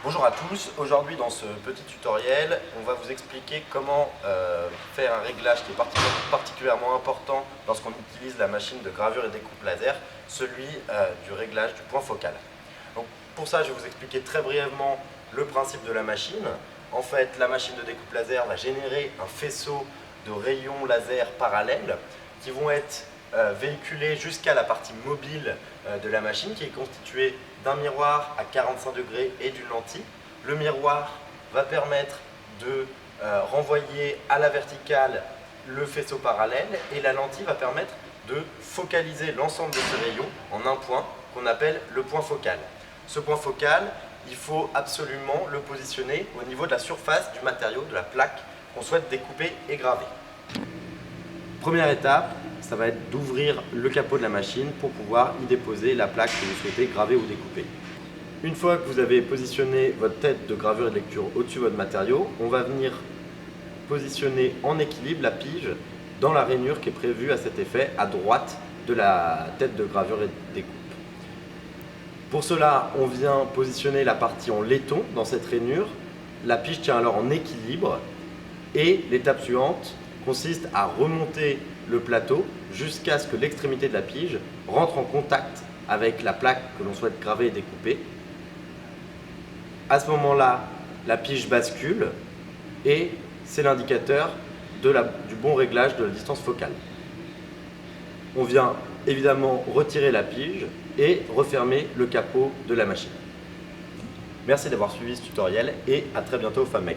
Bonjour à tous, aujourd'hui dans ce petit tutoriel, on va vous expliquer comment faire un réglage qui est particulièrement important lorsqu'on utilise la machine de gravure et découpe laser, celui du réglage du point focal. Donc, pour ça, je vais vous expliquer très brièvement le principe de la machine. En fait, la machine de découpe laser va générer un faisceau de rayons laser parallèles qui vont être véhiculés jusqu'à la partie mobile de la machine qui est constituée d'un miroir à 45 degrés et d'une lentille. Le miroir va permettre de renvoyer à la verticale le faisceau parallèle et la lentille va permettre de focaliser l'ensemble de ces rayons en un point qu'on appelle le point focal. Ce point focal, il faut absolument le positionner au niveau de la surface du matériau, de la plaque qu'on souhaite découper et graver. Première étape, ça va être d'ouvrir le capot de la machine pour pouvoir y déposer la plaque que vous souhaitez graver ou découper. Une fois que vous avez positionné votre tête de gravure et de lecture au-dessus de votre matériau, on va venir positionner en équilibre la pige dans la rainure qui est prévue à cet effet à droite de la tête de gravure et de découpe. Pour cela, on vient positionner la partie en laiton dans cette rainure. La pige tient alors en équilibre et l'étape suivante consiste à remonter le plateau jusqu'à ce que l'extrémité de la pige rentre en contact avec la plaque que l'on souhaite graver et découper. À ce moment-là, la pige bascule et c'est l'indicateur du bon réglage de la distance focale. On vient évidemment retirer la pige et refermer le capot de la machine. Merci d'avoir suivi ce tutoriel et à très bientôt au FAMEC.